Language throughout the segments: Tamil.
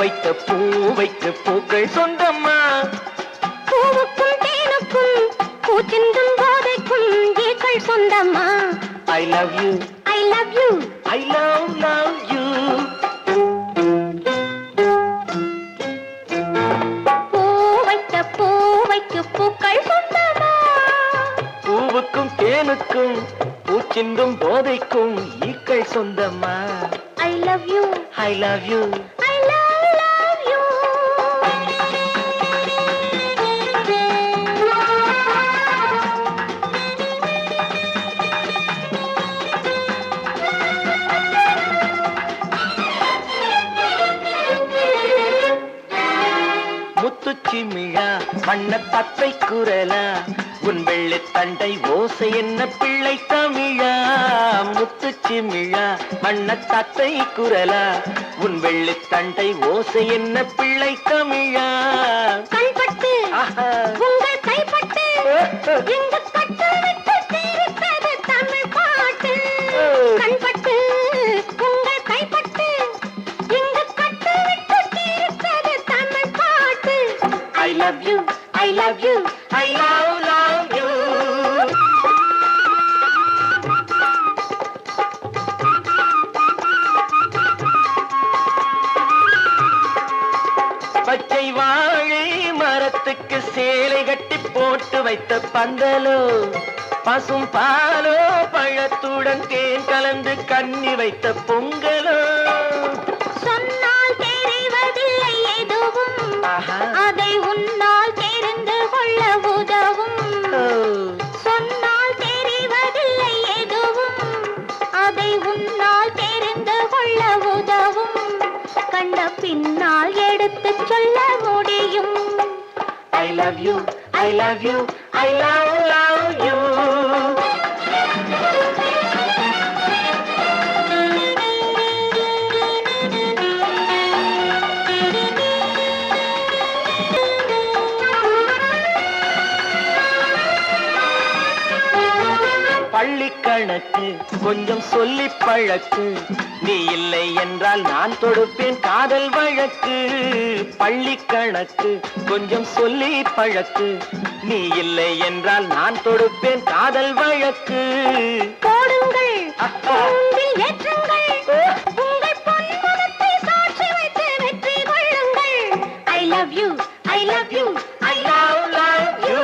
பூவைக்கு பூக்கள் சொந்தம்மா. பூவுக்கும் தேனுக்கும் பூச்சிந்தும் போதைக்கும் ஈக்கள் சொந்தம்மா. I love you, I love you, I love you. பூவைக்கு பூக்கள் சொந்தம்மா. பூவுக்கும் தேனுக்கும் பூச்சிந்தும் போதைக்கும் ஈக்கள் சொந்தம்மா. I love you, I love you, I love you. முத்துச்சிமிழா வண்ண தத்தை குரலா உன் வெள்ளி தண்டை ஓசை என்ன பிள்ளை தமிழா. முத்துச்சிமிழா வண்ண தத்தை குரலா உன் வெள்ளி தண்டை ஓசை என்ன பிள்ளை தமிழா. கண்பட்டு உங்கள் கைப்பட்டு எங்க கட்டு விட்டு தீர்த்தது தமிழ் பாட்டு. கண்பட்டு உங்கள் கைப்பட்டு எங்க கட்டு விட்டு தீர்த்தது தமிழ் பாட்டு. I love you, I love you, I love you. பச்சை வாழை மரத்துக்கு சேலை கட்டி போட்டு வைத்த பந்தலோ பசும் பாலோ பழத்துடன் தேன் கலந்து கண்ணி வைத்த பொங்கலோ. சொன்னால் தெரிவதில்லை எதுவும் அதை உன்னால் தெரிந்து கொள்ள உதவும். சொன்னால் தெரிவதில்லை எதுவும் அதை உன்னால் தெரிந்து கொள்ள உதவும். கண்ட பின்னால் எடுத்து சொல்ல முடியும். I love you, I love you, I love you. பள்ளிக்கணக்கு கொஞ்சம் சொல்லி பழக்கு, நீ இல்லை என்றால் நான் தொடுப்பேன் காதல் வழக்கு. பள்ளிக்கணக்கு கொஞ்சம் சொல்லி பழக்கு, நீ இல்லை என்றால் நான் தொடுப்பேன் காதல் வழக்கு. போடுங்கள் ஏற்றுங்கள் உங்கள் பொன்முகத்தை சாட்சி வைத்து வெற்றி கொள்ளுங்கள். I love you, I love you, I love you.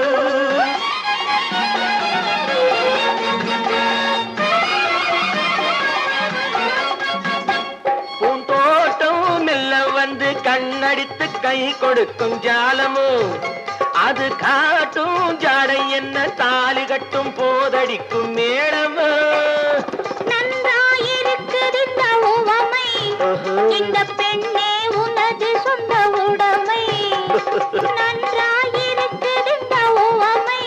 கண்ணடித்து கை கொடுக்கும் ஜாலமோ அது காட்டும் ஜாடை என்ன தாலி கட்டும் போதடிக்கும் மேடமோ. நன்றாயிருக்குது இந்த உவமை, இந்த பெண்ணே உனது சொந்த உடைமை. நன்றாயிருக்குது இந்த உவமை,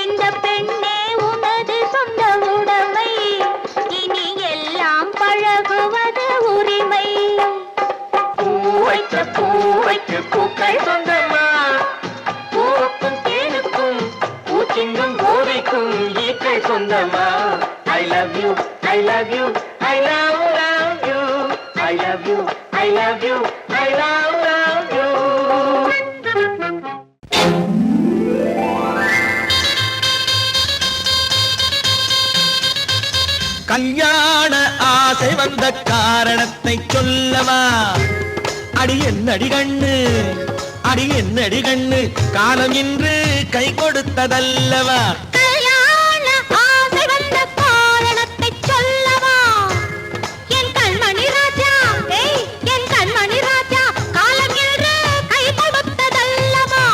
இந்த பெண்ணே உனது சொந்த உடைமை. இனி எல்லாம் பழகுவது உரிமை. பூவைக்கு பூக்கள் சொந்தம்மா. பூவுக்கும் தேனுக்கும் பூச்சிங்கும் போதைக்கும் ஈக்கள் சொந்தம்மா. I love you, I love you, I love you, I love you, I love you, I love you. கல்யாண ஆசை வந்த காரணத்தை சொல்லவா? அடி என்னடி கண்ணு, அடி என்னடி கண்ணு, காலம் இன்று கை கொடுத்ததல்லவா? கல்யாண ஆசை வந்த காரணத்தை சொல்லவா? என் கண்மணி ராஜா, என் கண்மணி ராஜா, காலம் இன்று கை கொடுத்ததல்லவா?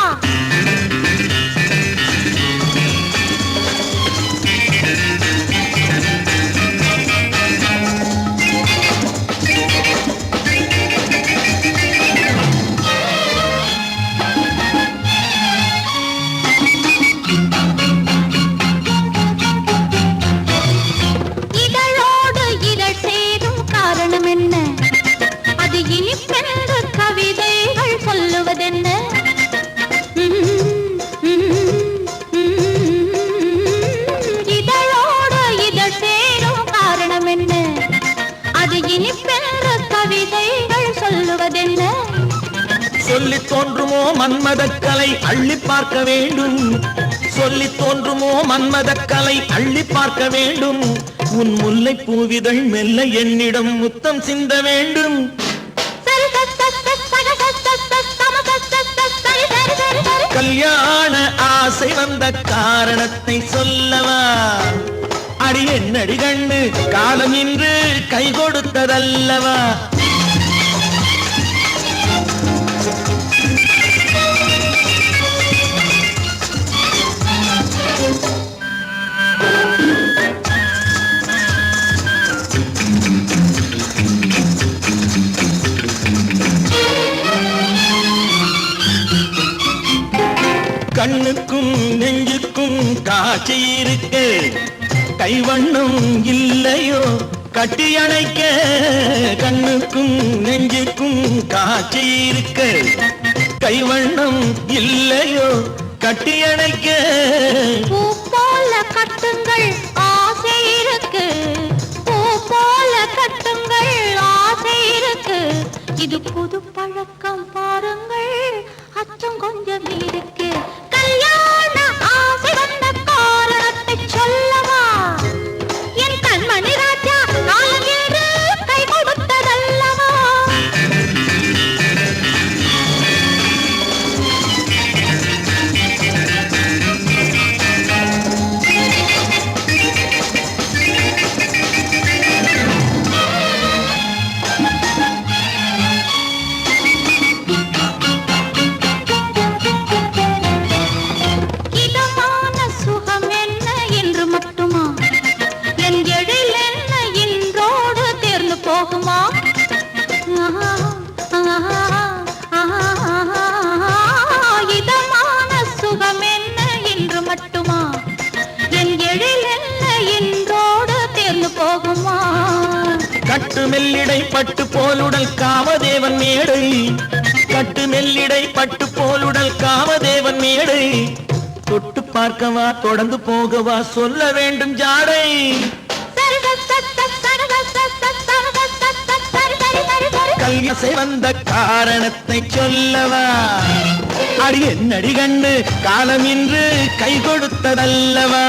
இனிப்பென்ற கவிதைகள் சொல்லுவதென்ன? தோன்றுமோ மன்மதக்கலை அள்ளி பார்க்க வேண்டும், சொல்லி தோன்றுமோ மன்மதக்கலை அள்ளி பார்க்க வேண்டும். உன் முல்லை பூவிதழ் மெல்ல என்னிடம் முத்தம் சிந்த வேண்டும். கல்யாண ஆசை வந்த காரணத்தை சொல்லவா? அடி என்னடி கண்ணு காலம் இன்று கை கொடுத்ததல்லவா? கண்ணுக்கும் நெஞ்சுக்கும் காட்சி இருக்கு, கைவண்ணம் இல்லையோ கட்டி அணைக்க. கண்ணுக்கும் நெஞ்சுக்கும் காட்சி இருக்கு, கைவண்ணம் இல்லையோ கட்டி அணைக்க. பூ போல கட்டுங்கள் ஆசை இருக்கு, பூ போல கட்டுங்கள் ஆசை இருக்கு. இது புது பழக்கம் பாருங்கள், அச்சம் கொஞ்சம் இருக்கு. கல்யாண ஆசை வந்த காரணத்தை சொல்லவா? என் கண்மணி ராஜா காலம் என்று கை கொடுத்ததல்லவா? கட்டு மெல்லிடை பட்டு போலுடல் காமதேவன் மேடை, கட்டு மெல்லிடை பட்டு போலுடல் காமதேவன் மேடை. தொட்டு பார்க்கவா தொடர்ந்து போகவா சொல்ல வேண்டும் ஜாடை. கல்யாசை வந்த காரணத்தை சொல்லவா? அடி என்னடி கண்ணு காலம் இன்று கை கொடுத்ததல்லவா?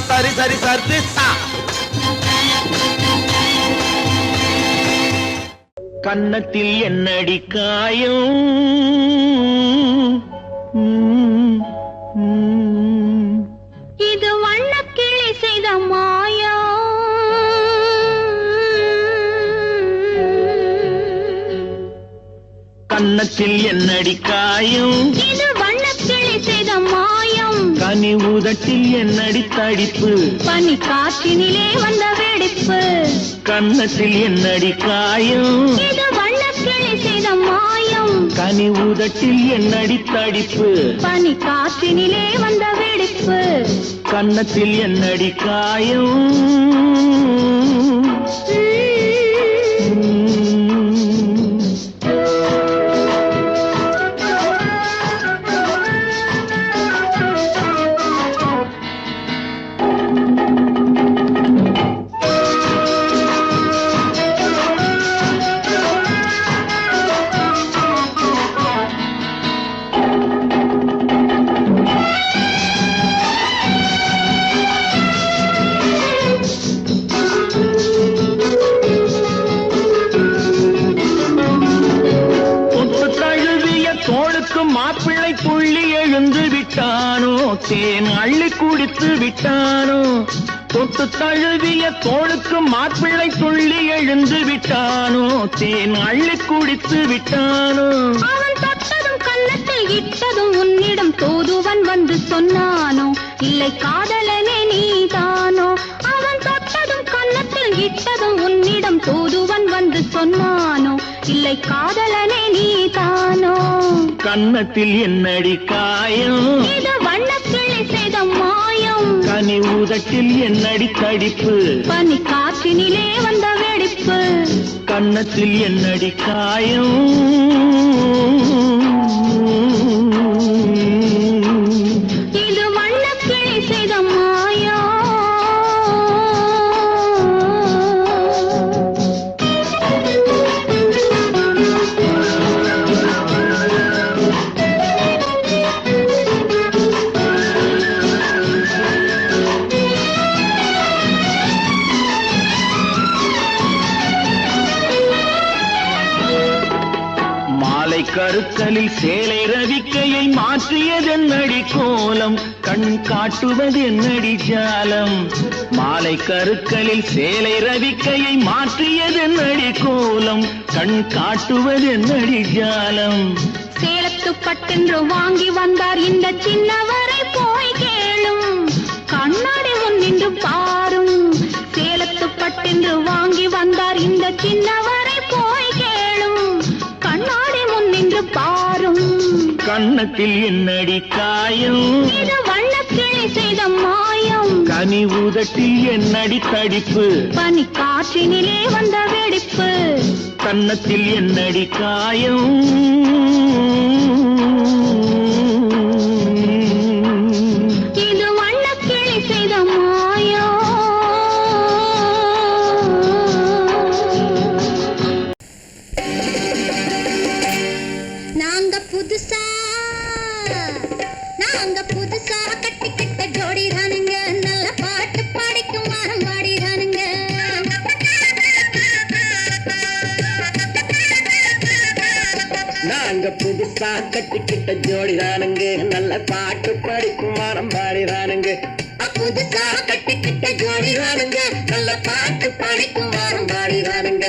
சரி சரி சரி. கன்னத்தில் என்னடி காயம், இது வண்ணக்கிளி செய்த மாயம். கன்னத்தில் என்னடி காயம், இது வண்ணக்கிளி செய்த மாயம். கனி உதட்டில் என்னடி தடிப்பு, பனி காற்றினிலே வந்த வெடிப்பு. கன்னத்தில் என்னடி காயம், இது வண்ணக்கிளி செய்த மாயம். கனி உதட்டில் என்னடி தடிப்பு, பனி காற்றினிலே வந்த வெடிப்பு. கன்னத்தில் என்னடி காயம். மாப்பிள்ளை புள்ளி எழுந்து விட்டானோ, தேன் அள்ளி குடித்து விட்டானோ. தொட்டு தழுவிய தோளுக்கு மாப்பிள்ளை துள்ளி எழுந்து விட்டானோ, தேன் அள்ளி குடித்து விட்டானோ. அவன் தொட்டதும் கன்னத்தில் இட்டதும் உன்னிடம் தூதுவன் வந்து சொன்னானோ, இல்லை காதலனே நீதானோ. அவன் தொட்டதும் கன்னத்தில் இட்டதும் உன்னிடம் தூதுவன் வந்து சொன்னானோ, இல்லை காதலனே நீதானோ. கன்னத்தில் என்னடி காயம், இது வண்ணக்கிளி செய்த மாயம். கனி உதட்டில் என்னடி தடிப்பு, பனி காற்றினிலே வந்த வெடிப்பு. கன்னத்தில் என்னடி காயம். மாலை கருக்கலில் சேலை ரவிக்கையை மாற்றியதென்னடி கோலம் கண் காட்டுவதென்னடி ஜாலம் மாலை கருக்கலில் சேலை ரவிக்கையை மாற்றியதென்னடி கோலம் கண் காட்டுவதென்னடி ஜாலம் சேலத்து பட்டென்று வாங்கி வந்தார் இந்த சின்னவரை போய் கேளும் கண்ணாடி முன்னின்று பாரும் சேலத்து பட்டென்று வாங்கி வந்தார் இந்த சின்னவரை போய் கேளும் கண்ணாடி முன்னின்று பாரும் கண்ணத்தில் என்னடி காயம் இது வண்ணக்கிளி செய்த மாயம் கனி உதட்டில் என்னடி தடிப்பு பனி காற்றினிலே வந்த வெடிப்பு கன்னத்தில் என்னடி காயம் இது வண்ணக்கிளி செய்த மாயம் நாங்க புதுசா கட்டிக்கிட்ட ஜோடி தானுங்க நல்ல பாட்டு பாடிக்கும் வாரம் பாடி தானுங்க நாங்க புதுசா கட்டிக்கிட்ட ஜோடி தானுங்க நல்ல பாட்டு படிக்கும் வாரம் பாடி தானுங்க புதுசா கட்டிக்கிட்ட ஜோடி தானுங்க நல்ல பாட்டு படிக்கும் வாரம் பாடி தானுங்க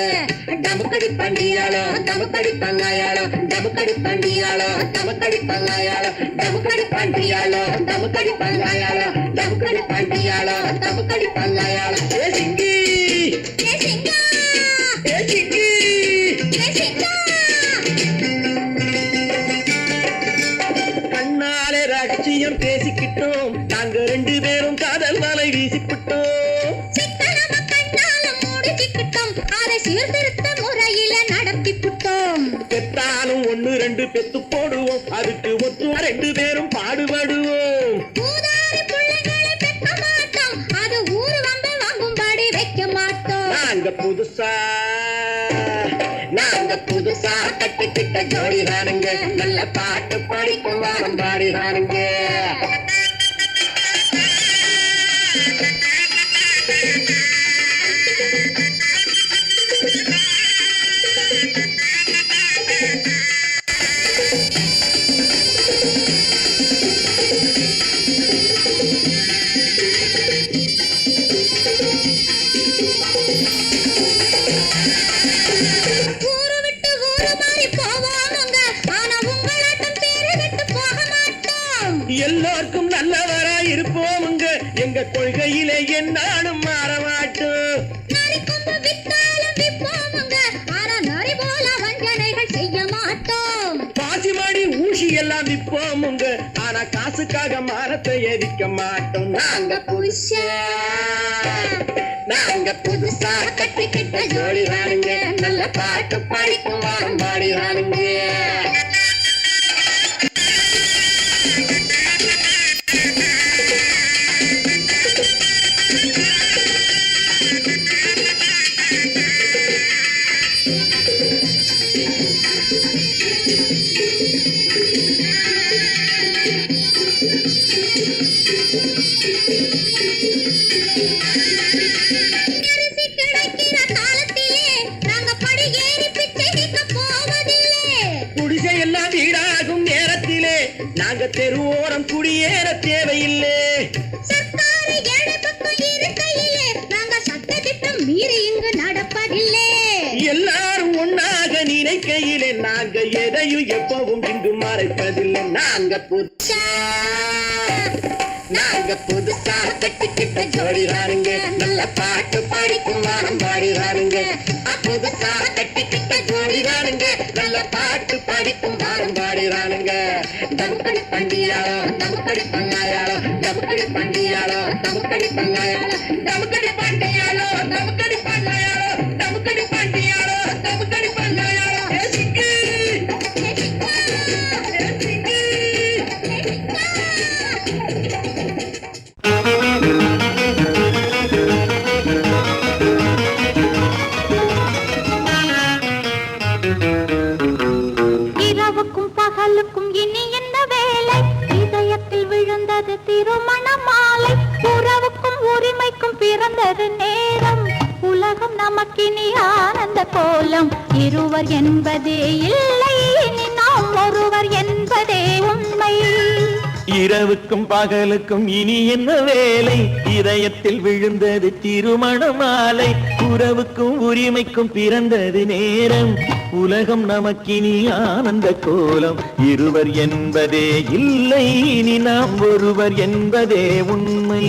டமுக்கடி பண்டியாளோ டமுக்கடி பங்காயாளோ டமுக்கடி பண்டியாளோ டமுக்கடி பங்காயாளோ டமுக்கடி பண்டியாளோ டமுக்கடி பங்காயாளோ டமுக்கடி பண்டியாளோ டமுக்கடி பங்காயாளோ ஏ சிங்கி ஏ சிங்கா ஏ சிங்கி ஏ சிங்கா கண்ணாலே ரகசியம் பேசிக்கிட்டோம் நாங்க ரெண்டு பேரும் காதல் வலை வீசிக்கிட்டோம் சிக்கனம கண்ணால மூடிக்கிட்டோம் அதை சீர்திருத்த முறையில நடத்திவிட்டோம் பெத்தாலும் ஒண்ணு ரெண்டு பெத்து போடுவோம் அதுக்கு ஒத்து ரெண்டு பேரும் பாடுபடுவோம் ஊதாரி பிள்ளைகளை பெற்ற மாட்டோம் அது ஊரு வந்து வாங்கும்படி வைக்க மாட்டோம் நாங்க புதுசா கட்டிக்கிட்ட ஜோடி தானுங்க நல்ல பாட்டு படிக்கும் வாரம் பாடி தானுங்க ஊரு விட்டு ஊரு மாறி போவாங்க ஆனா உங்களாட்டம் பேரு விட்டு போக மாட்டோம் எல்லாருக்கும் நல்லவரா இருப்போமுங்க எங்க கொள்கையிலே என்னாலும் மாற மாட்டோம் நரி கொம்பு வித்தாலும் விப்போமுங்க ஆனா நரி போல வஞ்சனைகள் செய்ய மாட்டோம் பாசிமாடி ஊசி எல்லாம் விற்போமுங்க ஆனா காசுக்காக மரத்தை எரிக்க மாட்டோம் நாங்க புதுசா கட்டிக்கிட்ட ஜோடி தானுங்க நல்ல பாட்டு படிக்கும் வாரம் பாடி தானுங்க அரிசி கிடைக்கிற காலத்திலே நாங்க படி ஏறி பிச்சை கேட்க போவதில்லை குடிசை எல்லாம் வீடாகும் நேரத்திலே நாங்க தெருவோரம் குடியேற தேவையில்லை சர்க்கார ஏழை பக்கம் இருக்கையிலே நாங்க சட்டத்திட்டம் மீறி இங்கு நடப்பதில்லை எல்லாரும் ஒன்னாக நினைக்கையிலே நாங்க எதையும் எப்பவும் இங்கு மறைப்பதில்லை நாங்க புதுசா கட்டிக்கிட்ட ஜோடி தானுங்க நல்ல பாட்டு படிக்கும் வாரம் பாடி தானுங்க புதுசா கட்டிக்கிட்ட ஜோடி தானுங்க நல்ல பாட்டு படிக்கும் வாரம் பாடி தானுங்க டமுக்கடி பண்டியாளோ டமுக்கடி பங்காயாளோ டமுக்கடி பண்டியாளோ டமுக்கடி பங்காயாளோ டமுக்கடி பண்டியாளோ டமுக்கடி பங்காயாளோ டமுக்கடி பண்டியாளோ டமுக்கடி பங்காயாளோ ஏ சிக்கு ஏ சிக்கு இரவுக்கும் பகலுக்கும் இனி என்ன வேலை இதயத்தில் விழுந்தது திருமண மாலை உறவுக்கும் உரிமைக்கும் பிறந்தது நேரம் உலகம் நமக்கினி ஆனந்த கோலம் இருவர் என்பதே இல்லை இனி ஒருவர் என்பதே உண்மை. இரவுக்கும் பகலுக்கும் இனி என்ன வேலை, இதயத்தில் விழுந்தது திருமண மாலை. உறவுக்கும் உரிமைக்கும் பிறந்தது நேரம், உலகம் நமக்கினி ஆனந்த கோலம். இருவர் என்பதே இல்லை, இனி நாம் ஒருவர் என்பதே உண்மை.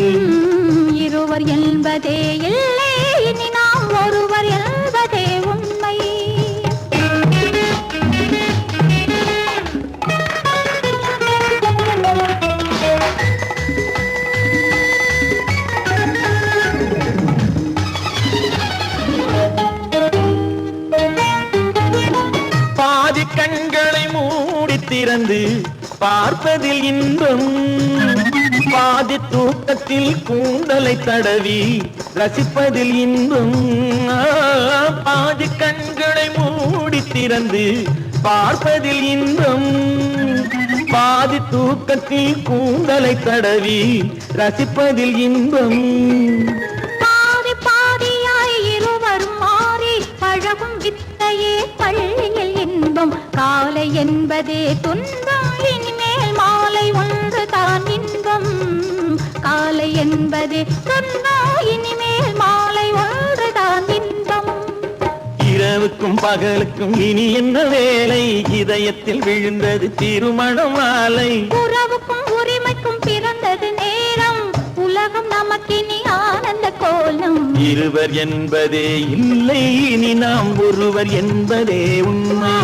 இருவர் என்பதே இல்லை, இனி நாம் ஒருவர் என்பதே உண்மை. பாதி கண்களை மூடி திறந்து பார்ப்பதில் இன்பம், பாதி தூக்கத்தில் கூந்தலை தடவி ரசிப்பதில் இன்பம். பாதி கண்களை மூடி திறந்து பார்ப்பதில் இன்பம், பாதி தூக்கத்தில் கூந்தலை தடவி ரசிப்பதில் இன்பம். பாதி பாதியாய் இருவரும் மாறி பழகும் வித்தையே பள்ளியில் இன்பம். காலை என்பதே துன்பம், இனிமேல் மாலை ஒன்று தான் இன்பம். காலை என்பதே துன்பம், இனிமேல் மாலை ஒன்று தான் இன்பம். இரவுக்கும் பகலுக்கும் இனி என்ன வேலை, இதயத்தில் விழுந்தது திருமண மாலை. உறவுக்கும் உரிமைக்கும் பிறந்தது நேரம், உலகம் நமக்கினி ஆனந்த கோலம். இருவர் என்பதே இல்லை, இனி நாம் ஒருவர் என்பதே உண்மை.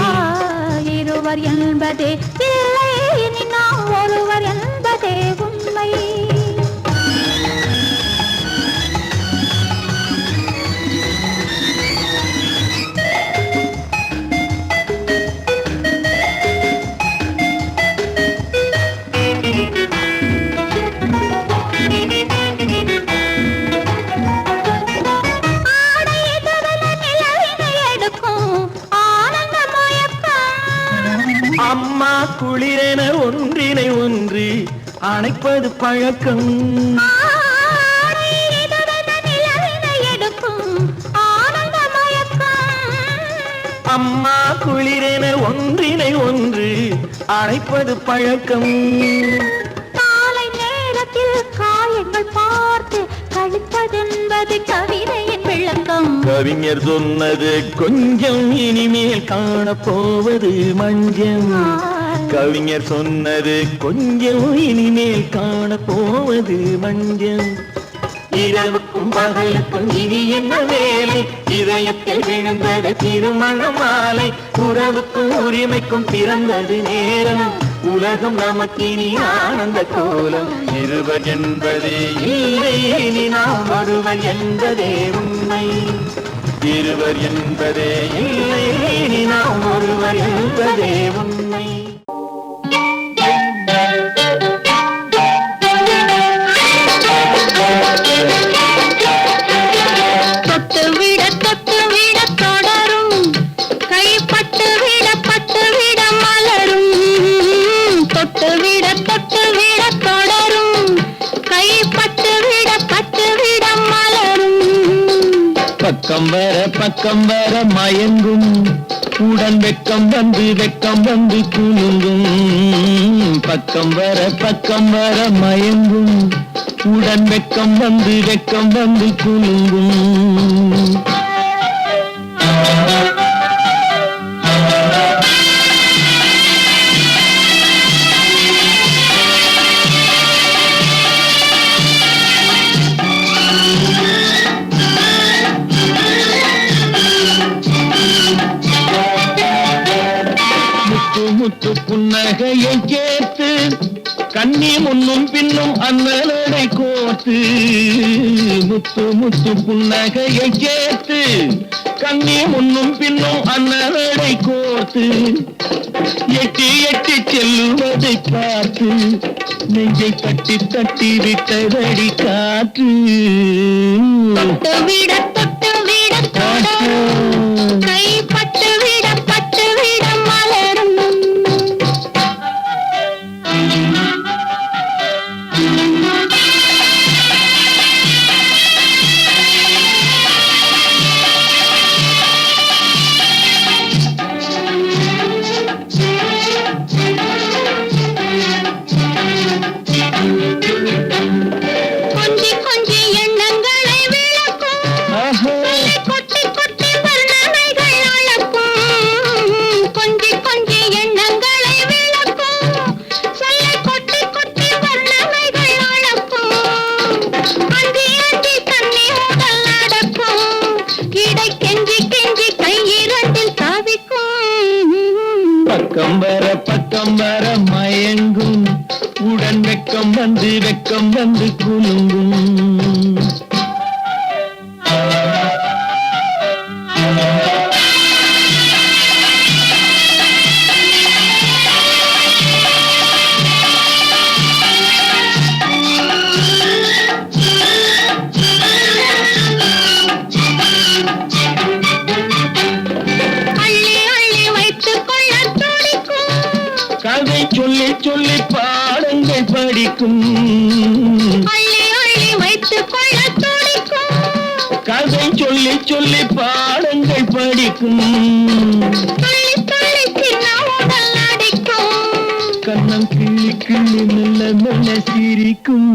இருவர் என்பதே இல்லை, இனி நாம் ஒருவர் என்பதே உண்மை. அம்மா குளிரென ஒன்றினை ஒன்று அணைப்பது பழக்கம். அம்மா குளிரென ஒன்றினை ஒன்று அணைப்பது பழக்கம். காலை நேரத்தில் காயங்கள் பார்த்து கழிப்பதென்பது கவிதையின் விளக்கம். கவிஞர் சொன்னது கொஞ்சம், இனிமேல் காணப்போவது மஞ்சம். கவிஞர் சொன்னது கொஞ்சம், இனிமேல் காணப்போவது மஞ்சம். இரவுக்கும் பகலுக்கும் இனி என்ன வேலை, இதயத்தில் விழுந்தது திருமண மாலை. உறவுக்கும் உரிமைக்கும் பிறந்தது நேரம், உலகம் நமக்கினி ஆனந்த கோலம். இருவர் என்பதே இல்லை, இனி நாம் ஒருவர் என்பதே உண்மை. இருவர் என்பதே இல்லை, இனி நாம் ஒருவர் என்பதே உண்மை. தொட்டு விட தொடரும், கைப்பட்டு விட மலரும். தொட்டு விட தொடரும், கைப்பட்டு விட மலரும். பக்கம் வர மயங்கும், உடன் வெக்கம் வந்து குலுங்கும். பக்கம் வர மயங்கும், உடன் வெக்கம் வந்து குலுங்கும். முத்து புன்னகையை கேட்டு கண்ணி முன்னும் பின்னும் அண்ணலடை கோர்த்து. முத்து புன்னகையை கேட்டு கண்ணி முன்னும் பின்னும் அண்ணலடை கோர்த்து. எட்டி செல்லுவதை பார்த்து நெஞ்சை தட்டி விட்டதடி காற்று. தொட்டு விட தொடரும், கைப்பட்டு விட மலரும். பக்கம் வர மயங்கும் உடன் வெக்கம் வந்து குலுங்கும் கதை சொல்லி சொல்லி பாடங்கள் படிக்கும் கதை சொல்லி சொல்லி பாடங்கள் படிக்கும் கண்ணம் கிள்ளி கிள்ளி மெல்ல மெல்ல சிரிக்கும்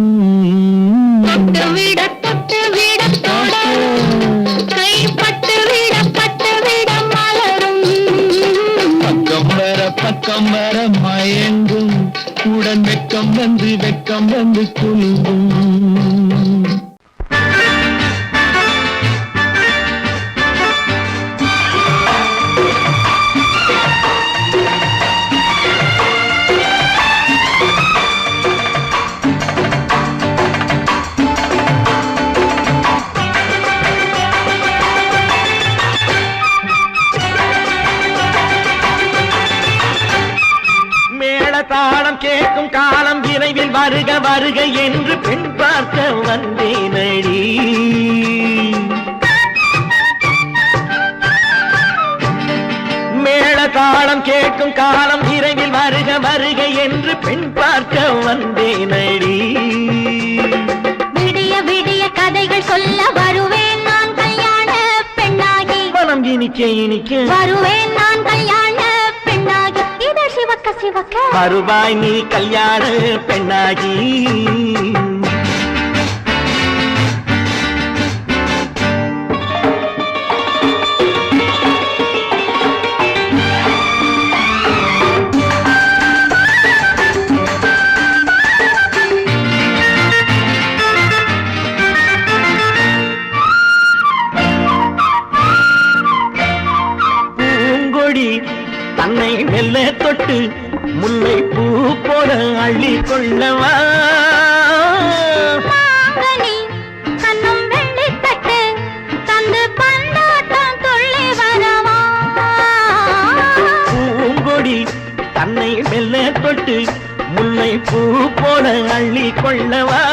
பக்கம் வர மயங்கும் உடன் வெக்கம் வந்து குலுங்கும் தாளம் கேட்கும் காலம் விரைவில் வருக வருக என்று பெண் பார்க்க வந்தேனடி மேள தாளம் கேட்கும் காலம் விரைவில் வருக வருக என்று பெண் பார்க்க வந்தேனடி விடிய விடிய கதைகள் சொல்ல வருவேன் நான் கல்யாண பெண்ணாகி மனம் இனிக்க வருவேன் நான் கல்யாண பெண்ணாகி இதழ் சிவக்க சிவக்க வருவாய் நீ கல்யாண பெண்ணாகி பூங்கொடி தன்னை மெல்ல தொட்டு முல்லை பூ போல அள்ளி கொள்ளவா கண்ணும் வெள்ளி தட்டு தந்து பந்தாட்டம் துள்ளி வரவா பூங்கொடி தன்னை மெல்ல தொட்டு முல்லை பூ போல அள்ளி கொள்ளவா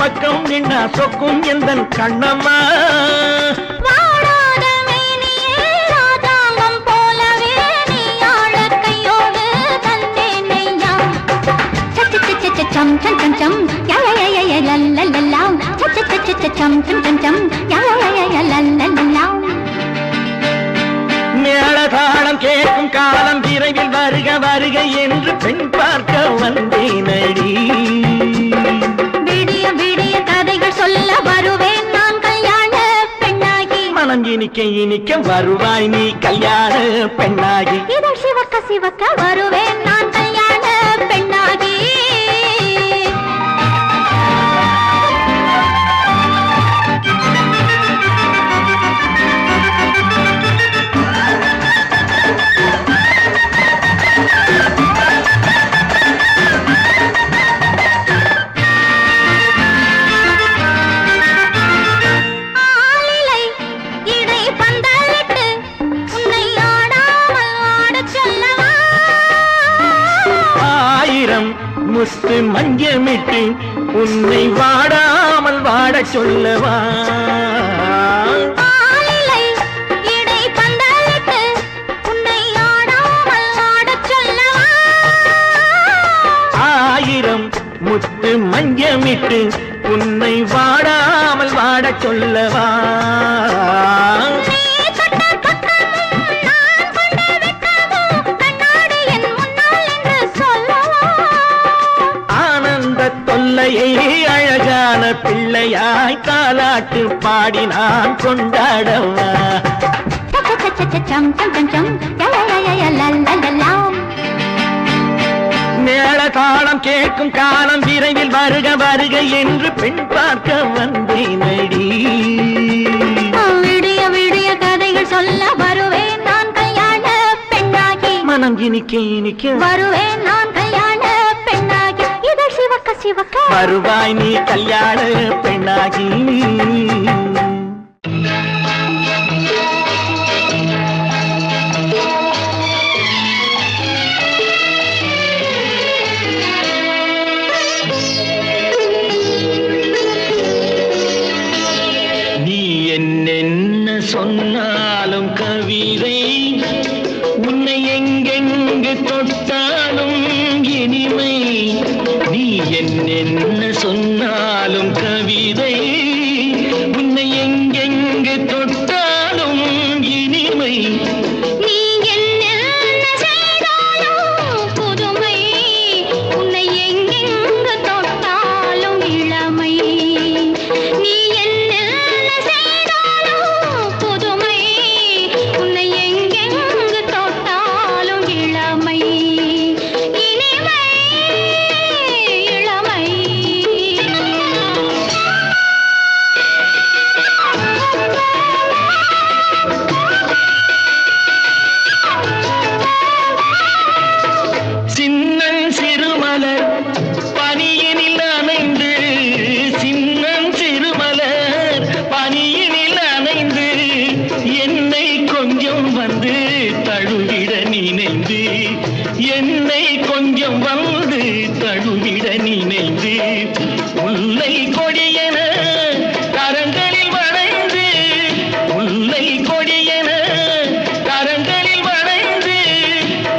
பக்கம் நின்னா சொக்கும் எந்தன் கண்ணம்மா வாடாத மேனியே ராஜாங்கம் போலவே நீ ஆள கையோடு தந்தேன் நெய்யா சச்ச சச்ச சம் சம் சம் சம் யா யா யா யா லல்லல்லா சச்ச சச்ச சம் சம் சம் சம் யா யா யா லல்லல்லா மேளதாளம் கேட்கும் காலம் விரைவில் வருக வருக என்று பெண் பார்க்க வந்தேனடி கதைகள் சொல்ல வருவேன் நான் கல்யாண பெண்ணாகி மனம் இனிக்க வருவாய் நீ கல்யாண பெண்ணாகி இதழ் சிவக்க சிவக்க வருவேன் நான் கல்யாண பெண்ணாகி முத்து மஞ்சமிட்டு உன்னை வாடாமல் வாட சொல்லவா ஆயிரம் முத்து மஞ்சமிட்டு உன்னை வாடாமல் வாட சொல்லவா தொல்லையை அழகான பிள்ளையாய் தாலாட்டு பாடி நான் கொண்டாடவா சம் சம் சம் சம் யா யா யா யா லல்லல்லா தாளம் கேட்கும் காலம் விரைவில் வருக வருக என்று பெண் பார்க்க வந்தேனடி. விடிய விடிய கதைகள் சொல்ல வருவேன் நான் கல்யாண பெண்ணாகி. மனம் இனிக்க இனிக்க வருவேன் நான் கல்யாண பெண்ணாகி. இதழ் சிவக்க சிவக்க வருவாய் நீ கல்யாண பெண்ணாகி. என்னென்ன சொன்னாலும் கவிதை உன்னை எங்கெங்கு தொட்டாலும் இனிமை. நீ என்னென்ன சொன்னாலும் கவிதை உன்னை எங்கெங்கு தொட்டாலும் இனிமை. நீ என்ன செய்தாலும் புதுமை உன்னை எங்கெங்கு தொட்டாலும் இளமை. நீ என்னை கொஞ்சம் வந்து தழுவிட நினைந்து முல்லை கொடியென கரங்களில் வளைந்து முல்லை கொடியென கரங்களில் வளைந்து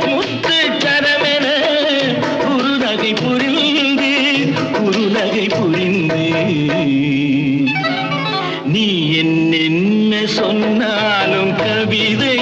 முத்து கரமென குறுநகை புரிந்து நீ என்னென்ன சொன்னாலும் கவிதை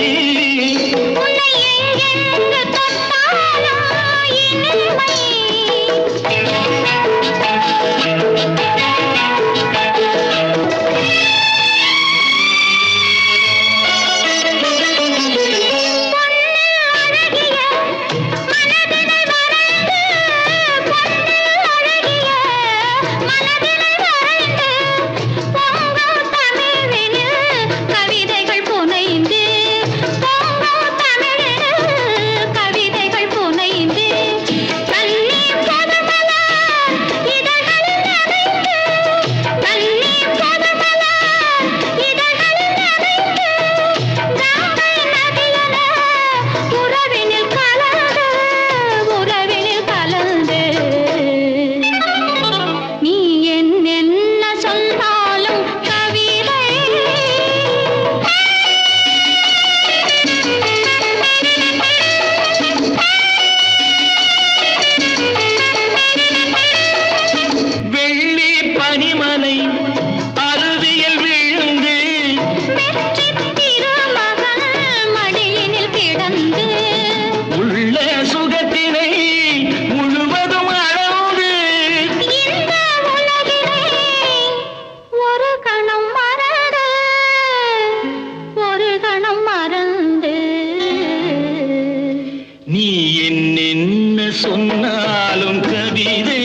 நீ என்னென்ன சொன்னாலும் கவிதை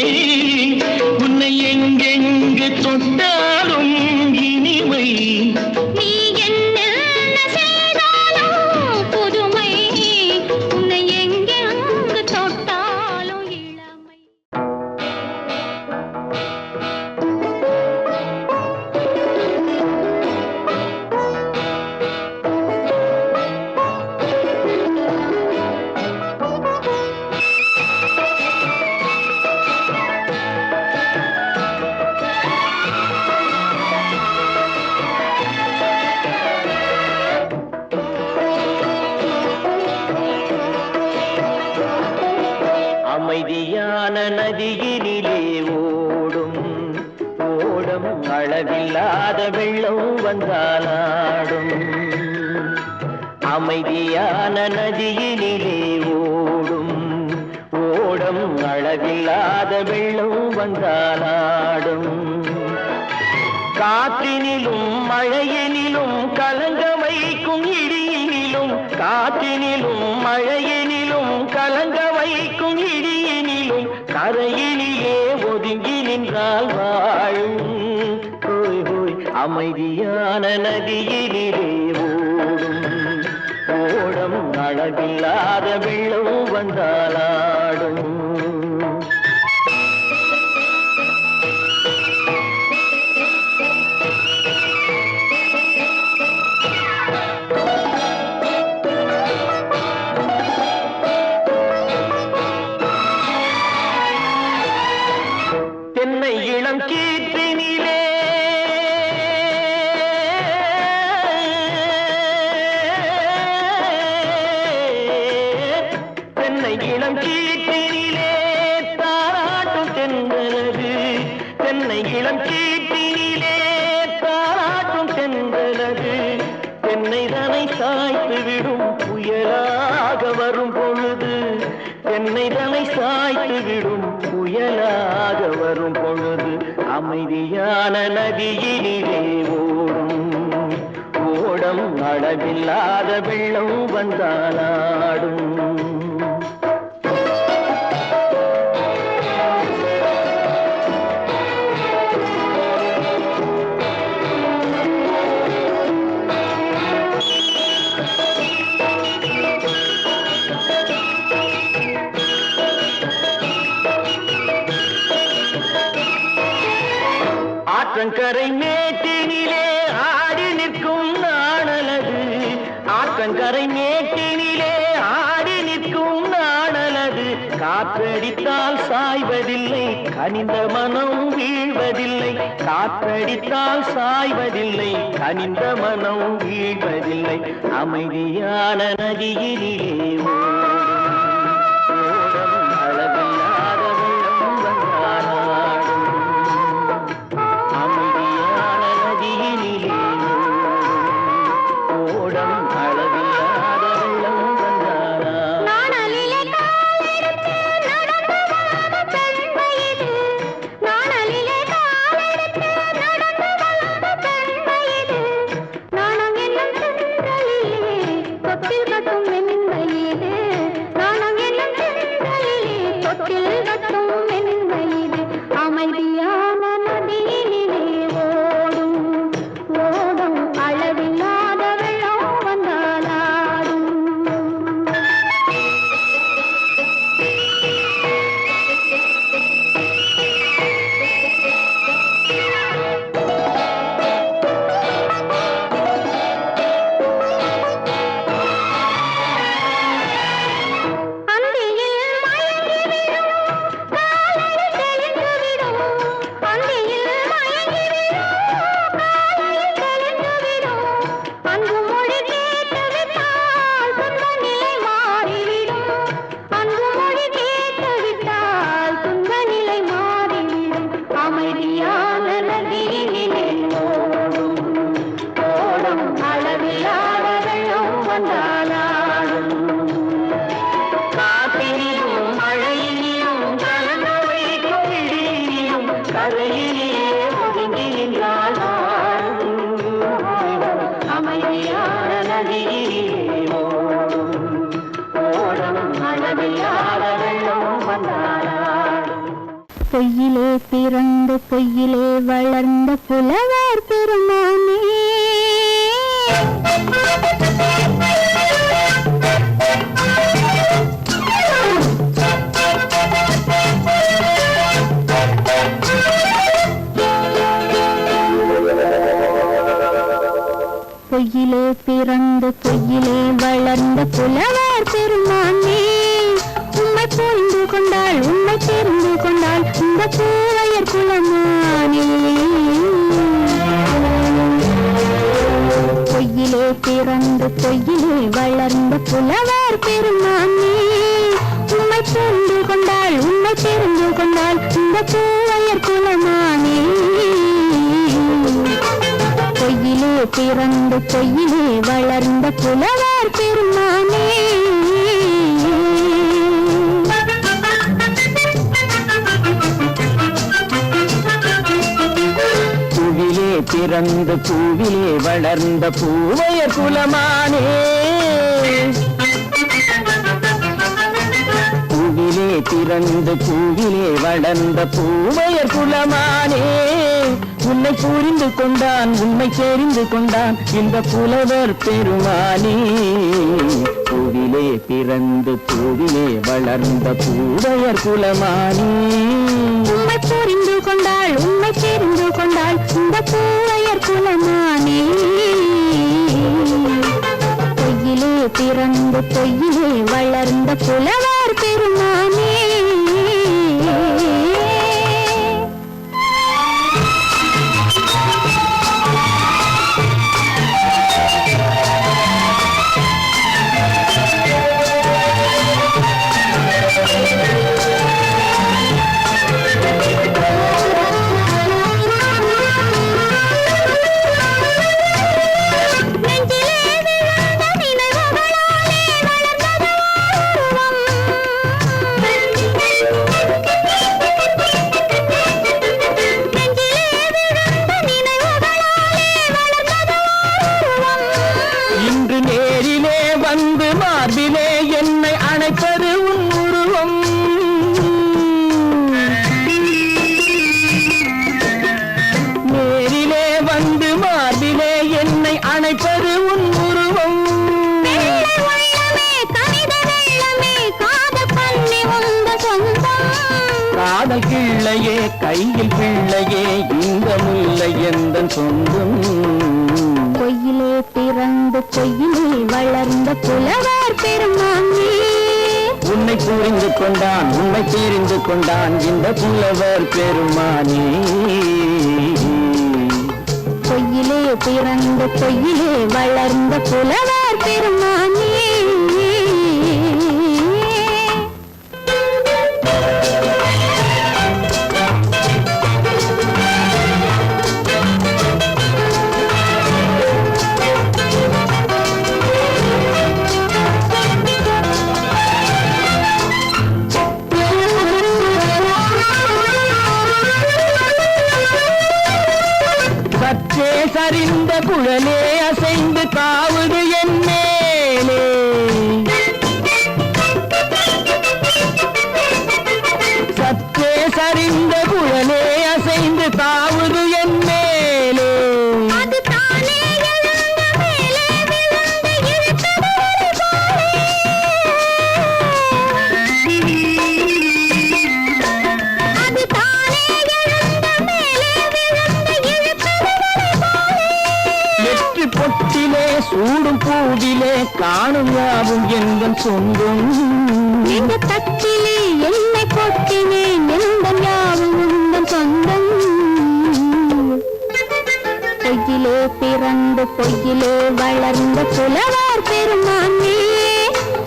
உன்னை எங்கெங்கு தொட்டாலும் இனிமை. நீ என்ன செய்தாலும் புதுமை உன்னை எங்கெங்கு தொட்டாலும் இளமை. அமைதியான நதியினிலே ஓடும் ஓடும் அளவில்லாத வெள்ளம் வந்தாலாடும். அமைதியான நதியினிலே ஓடும் ஓடும் அளவில்லாத வெள்ளம் வந்தாலாடும். காற்றினிலும் மழையினிலும் கலங்க வைக்கும் இடியினிலும் காற்றினிலும் மழையினிலும் கலங்க வைக்கும் இடியினிலும் கரையிலே ஒதுங்கி நின்றால் வாழும் ஹோய் ஹோய் அமைதியான நதியிலே ஓடும் ஓடம் அளவில்லாத வெள்ளம் வந்தாலாடும் தென்னை இளம் கீற்றினிலே தென்னை இளம் கீற்றினிலே தாராட்டும் தென்றலது தென்னை இளம் கீற்றினிலே தாராட்டும் தென்றலது தென்னை தனை சாய்த்து விடும் புயலாக வரும் பொழுது தென்னை தனை சாய்த்து விடும் புயலாக வரும் பொழுது அமைதியான நதியினிலே ஓடும் ஓடம் அளவில்லாத வெள்ளம் வந்தாலாடும் ஆற்றங்கரை மேட்டினிலே ஆடி நிற்கும் நாணலது ஆற்றங்கரை மேட்டினிலே ஆடி நிற்கும் நாணலது காற்றடித்தால் சாய்வதில்லை கனிந்த மனம் வீழ்வதில்லை காற்றடித்தால் சாய்வதில்லை கனிந்த மனம் வீழ்வதில்லை அமைதியான நதியிலே ஓடும் அளவில்லாத வெள்ளம் வந்தாலாடும் அமைதியான நதியினிலே ஓடம் அளவில்லாத வெள்ளம் வந்தாலாடும் நாணலிலே காலெடுத்து நடந்து வளர்ந்த பெண்மையிது நாணலிலே காலெடுத்து நடந்து வளர்ந்த பெண்மையிது நாணம் என்னும் சென்றலிலே தொட்டில் கட்டும் மென்மையிது நாணம் என்னும் சென்றலிலே தொட்டில் கட்டும் மென்மையிது அமைதியான நதியினிலே ஓடும் ஓடும் அளவில்லாத வெள்ளம் வந்தாலாடும் அந்தியில் மயங்கிவிடும் காலையில் தெளிந்துவிடும் அந்தியில் மயங்கிவிடும் காலையில் தெளிந்துவிடும் அன்பு மொழி கேட்டுவிட்டால் துன்ப நிலை மாறிவிடும் அன்பு மொழி கேட்டுவிட்டால் துன்ப நிலை மாறிவிடும் அமைதியான நதியினிலே ஓடும் ஓடும் அளவில்லாத வெள்ளம் வந்தாலாடும் காற்றினிலும் மழையினிலும் கலந்து வைக்கும் இடியிலும் கரையிலே ஒதுங்கி நின்றால் அமைதியான நதியிலே ஓடும் ஓடும் அளவில்லாத வெள்ளம் வந்தாலாடும் பொய்யிலே பிறந்து பொய்யிலே வளர்ந்த புலவர் பெருமானே பொய்யிலே பிறந்து பொய்யிலே வளர்ந்த புலவர் பெருமானே உம்மை புரிந்து கொண்டாள் உம்மை தெரிந்து கொண்டாள் இந்த பூவையர் குலமானே பொய்யிலே பிறந்து பொய்யிலே வளர்ந்த புலவர் பெருமானே உம்மை புரிந்து கொண்டாள் உம்மை தெரிந்து கொண்டாள் இந்த பூவையர் குலமானே பொய்யிலே பிறந்து பொய்யிலே வளர்ந்த புலவர் பெருமானே பூவிலே பிறந்து பூவிலே வளர்ந்த பூவையர் குலமானே பூவிலே பிறந்து பூவிலே வளர்ந்த பூவையர் குலமானே உன்னை புரிந்து கொண்டான் உண்மை தெரிந்து கொண்டான் இந்த புலவர் பெருமானே பூவிலே பிறந்து பூவிலே வளர்ந்த பூவையர் குலமானே உண்மை புரிந்து கொண்டாள் உண்மை தெரிந்து கொண்டாள் இந்த பூவையர் குலமானே பொய்யிலே பிறந்து பொய்யிலே வளர்ந்த புலவர் பெருமானே மார்பிலே என்னை அணைப்பது உன் உருவம் நேரிலே வந்து மார்பிலே என்னை அணைப்பது உன் உருவம் காதல் கிள்ளையே கையில் பிள்ளையே இந்த முல்லை எந்த சொந்தம் பொய்யிலே பிறந்து பொய்யிலே வளர்ந்த புலவர் பெருமானே உன்னை புரிந்து கொண்டான் உண்மை தெரிந்து கொண்டான் இந்த புலவர் பெருமானே பொய்யிலே பிறந்து பொய்யிலே வளர்ந்த புலவர் பெருமானே சற்றே சரிந்த குழலே அசைந்து தாவுது என் மேலே சற்றே சரிந்த குழலே அசைந்து தாவுது என் மேலே பொட்டிலே சூடும் பூவிலே காணும் யாவும் எங்கள் சொந்தம் இந்த தட்டிலே என்னை கொட்டினேன் எந்த யாவும் உங்கள் சொந்தம் பொய்யிலே பிறந்து பொய்யிலே வளர்ந்த புலவர் பெருமானே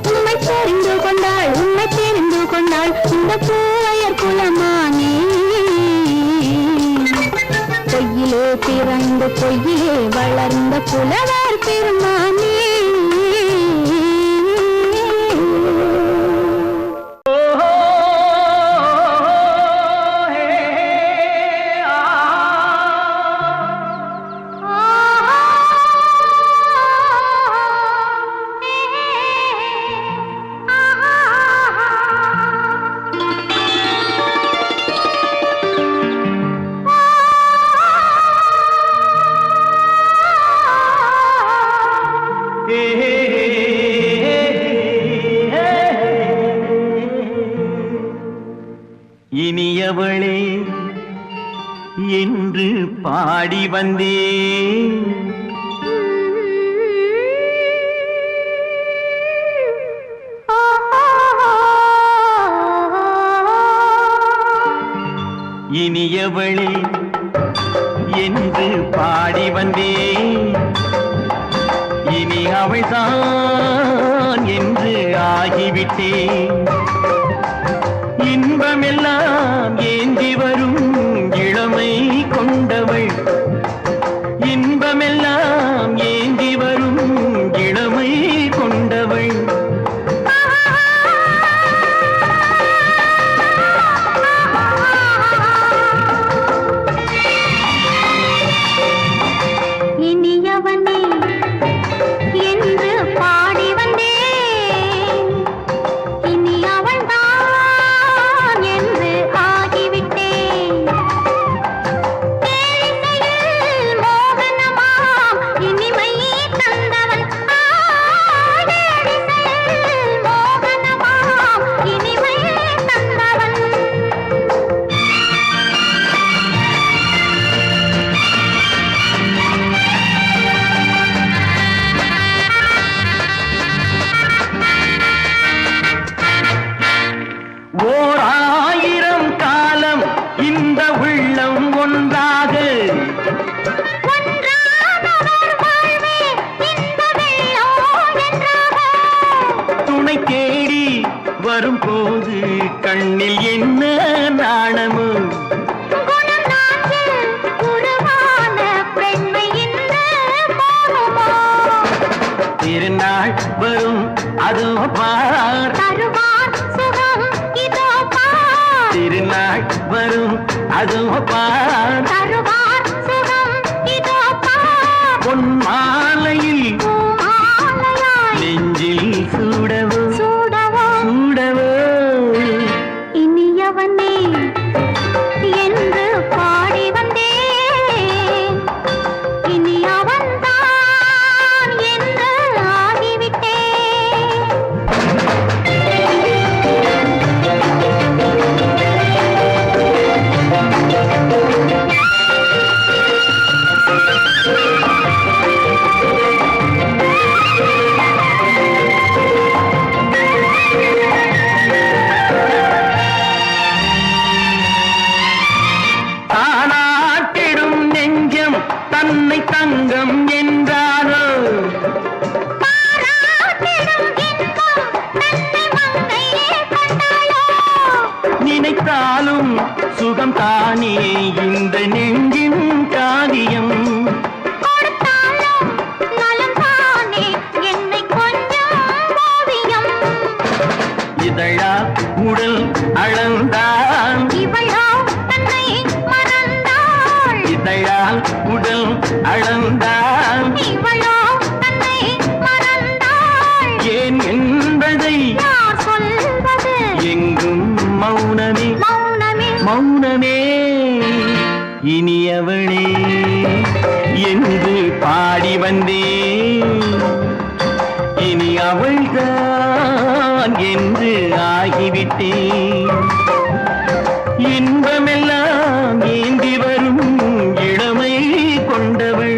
உண்மை தெரிந்து கொண்டாள் உண்மை தெரிந்து கொண்டாள் இந்த பூவையர் குலமானே பொய்யிலே பிறந்து பொய்யிலே வளர்ந்த புலவர் பெருமானே இனியவளே என்று பாடி வந்தேன் இனியவளே என்று பாடி வந்தேன் இனி அவள்தான் என்று ஆகிவிட்டேன் இன்பமெல்லாம் ஏந்தி வரும் இளமை கொண்டவள் இன்பமெல்லாம் ஏந்தி வரும் இளமை கொண்டவள் இனியவனே என்று பாடி வந்தேன் இனி அவள்தான் இந்த உள்ளம் ஒன்றாக ஒன்றானவர் வாழ்வே இந்த வெள்ளம் என்றாக. துணை தேடி வரும்போது கண்ணில் என்ன நாணமோ குணம் நாட்டில் உருவான பெண்மை இந்த மோகமோ. திருநாள் வரும் அதோ பார் தருவார் சுகம் இதோ பார். திருநாள் வரும் அதோ பார் தருவார் சுகம் இதோ பார். பொன் மாலையில் பூமாலையாய் நெஞ்சில் சூடவோ சூடவோ சூடவோ இனியவனே என்று பாடி வந்தேன். இனி அவன்தான் என்று ஆகிவிட்டேன். தானாட்டிடும் நெஞ்சம் தன்னை தங்கம் என்றாரோ பாராட்டிடும் இன்பம் தன்னை மங்கையே கண்டாயோ. நினைத்தாலும் சுகம் தானே இந்த நெஞ்சின் காரியம் கொடுத்தாலும் நலம் தானே என்னை கொஞ்சம் ஓவியம். இதழா உடல் அளந்தான் இவளோ தன்னை மறந்தாள். இதழால் உடல் அளந்தான் இவளோ தன்னை மறந்தாள். ஏன் என்பதை யார் சொல்வது எங்கும் மௌனமே மௌனமே. மௌனமே இனியவளே என்று பாடி வந்தேன் இனி அவள்தான் என்று ஆகிவிட்டேன் இன்பமெல்லாம் ஏந்தி வரும் இளமை கொண்டவள்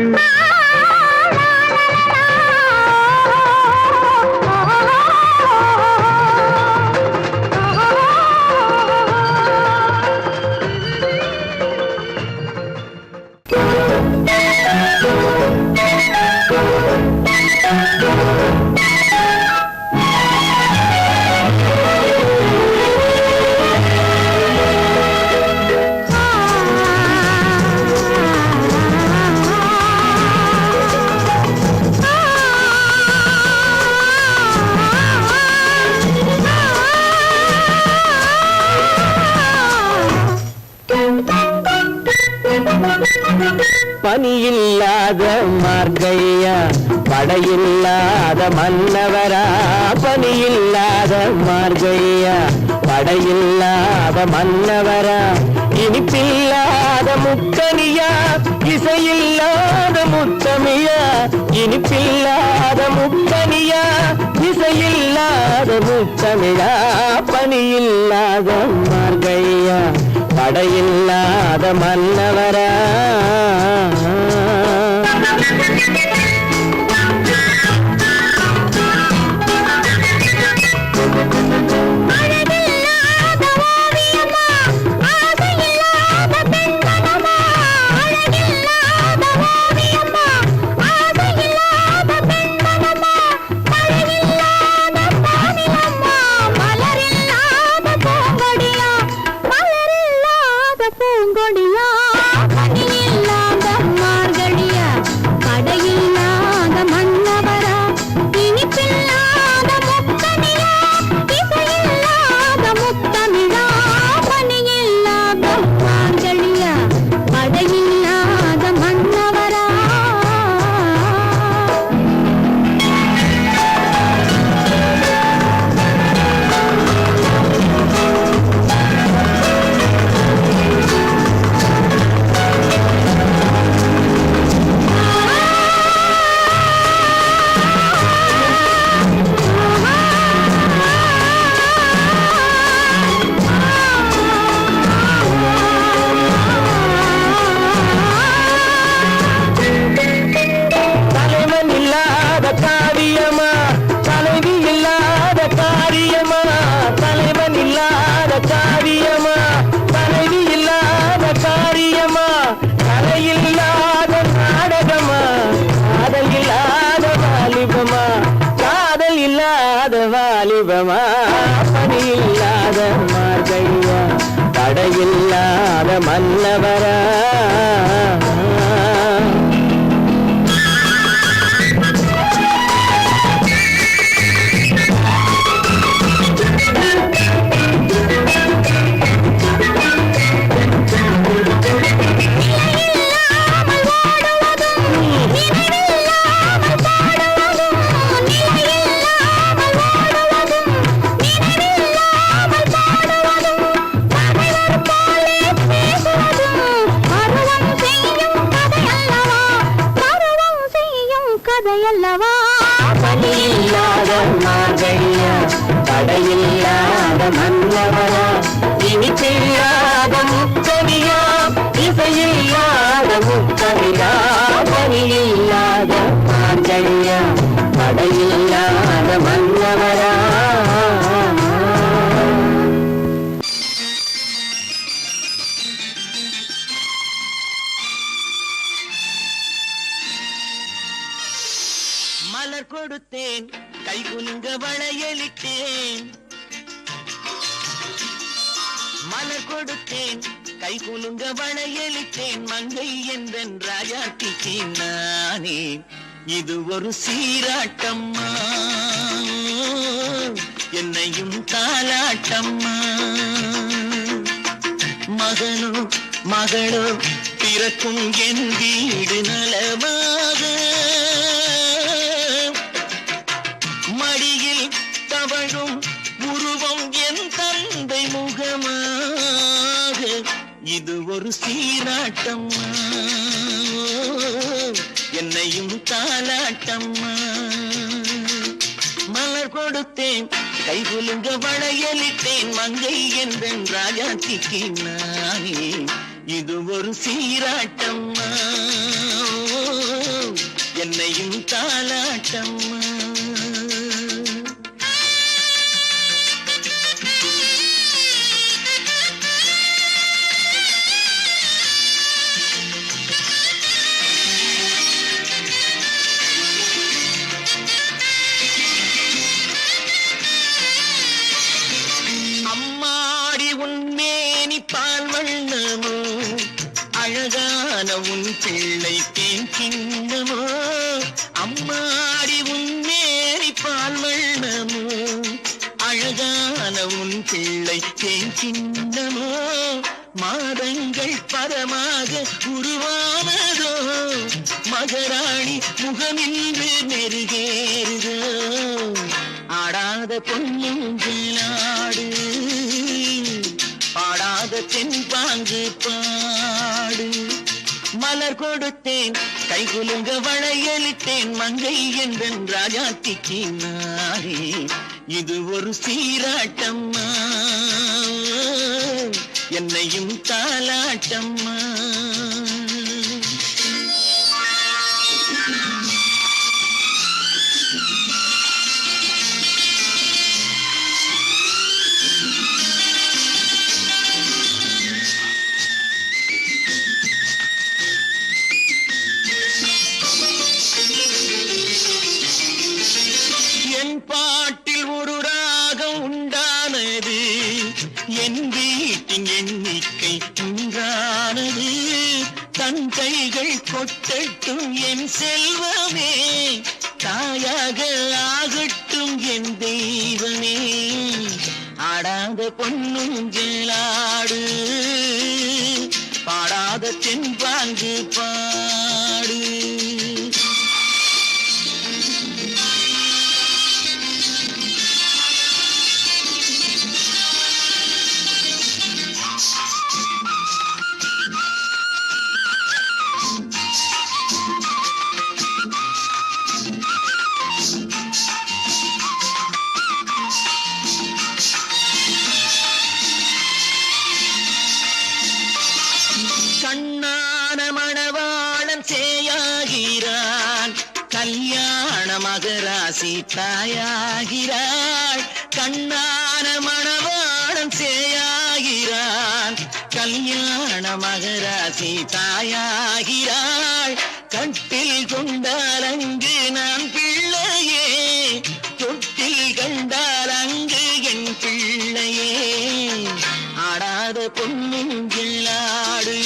பனியில்லாத மார்கையா படையில்லாத மன்னவரா பனியில்லாத மார்கையா படையில்லாத மன்னவரா இனிப்பில்லாத முக்கனியா இசையில்லாத முத்தமிழா இனிப்பில்லாத முக்கனியா இசையில்லாத முத்தமிழா பனியில்லாத மார்கையா படையில்லாத மன்னவரா அழகில்லாத ஓவியமா ஆசையில்லாத பெண்மனமா. அழகில்லாத ஓவியமா ஆசையில்லாத பெண்மனமா. மழையில்லாத பானிலம்மா மலரில்லாத பூங்கொடியா. மலரில்லாத பூங்கொடியா பனியில்லாத தடையில்லாத மன்னவரா கதையல்லவா பலியில்லாத மார்கழியா தடையில்லாத மன்னவரா இனிப்பில்லாத முத்தமிழா இசையில்லாத முத்தமிழா பலியில்லாத மார்கழியா தடையில்லாத மன்னவரா மலர் கொடுத்தேன் கை குலுங்க வளையலிட்டேன் மலர் கொடுத்தேன் கை குலுங்க வளையலிட்டேன் மங்கை என்றன் ராஜாத்திக்கு நானே இது ஒரு சீராட்டம்மா என்னையும் தாலாட்டம்மா மகனோ மகளோ பிறக்கும் என் வீடு நலமாக மடியில் தவழும் உருவம் என் தந்தை முகமாக இது ஒரு சீராட்டம்மா என்னையும் தாலாட்டம்மா மலர் கொடுத்தேன் கை குலுங்க வளையலிட்டேன் மங்கை என்பன் ராஜாத்திக்கு நானே இது ஒரு சீராட்டம்மா என்னையும் தாலாட்டம்மா அம்மாடி உன்மேனி பால் வண்ணமோ அழகான உன் பிள்ளை தேன் கிண்ணமோ அம்மாடி உன்மேனி பால் வண்ணமோ அழகான உன் பிள்ளை தேன் கிண்ணமோ மாதங்கள் பரமாக உருவானதோ மகராணி முகமின்று நெருகேறுதோ ஆடாத பொன்னுங்களாடு பாடாத தென்பாங்கு பாடு மலர் கொடுத்தேன் கை குலுங்க வளையலிட்டேன் மங்கை என்பன் ராஜாத்திக்கு நானே இது ஒரு சீராட்டம்மா என்னையும் தாலாட்டம்மா என் பாட்டில் ஒரு ராகம் உண்டானது என் வீட்டின் எண்ணிக்கை உண்டானது தன் கைகள் கொட்டட்டும் என் செல்வமே தாயாக ஆகட்டும் என் தெய்வமே ஆடாத பொன்னுங்களாடு பாடாத தென்பாங்கு பாடு கண்ணான மணவாளன் சேயாகிறான் கல்யாண மகராசி தாயாகிறாள் கண்ணான மணவாளன் சேயாகிறான் கல்யாண மகராசி தாயாகிறாள் கட்டில் கொண்டால் அங்கு நான் பிள்ளையே தொட்டில் கண்டால் அங்கு என் பிள்ளையே ஆடாத பொன்னும் கிள்ளாடு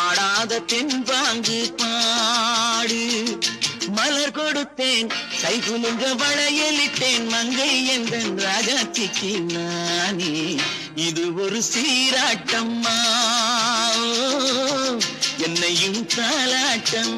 ஆடாத தென்பாங்கு பாடு மலர் கொடுத்தேன் கை குலுங்க வளையலிட்டேன் மங்கை என்ற ராஜாத்திக்கு நானே இது ஒரு சீராட்டம்மா என்னையும் தாலாட்டம்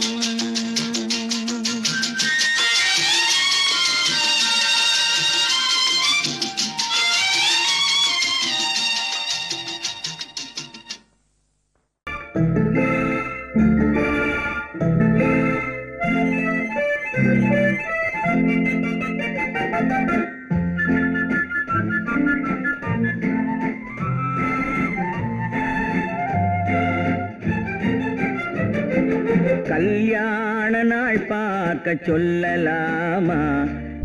கல்யாண நாள் பார்க்க சொல்லலாமா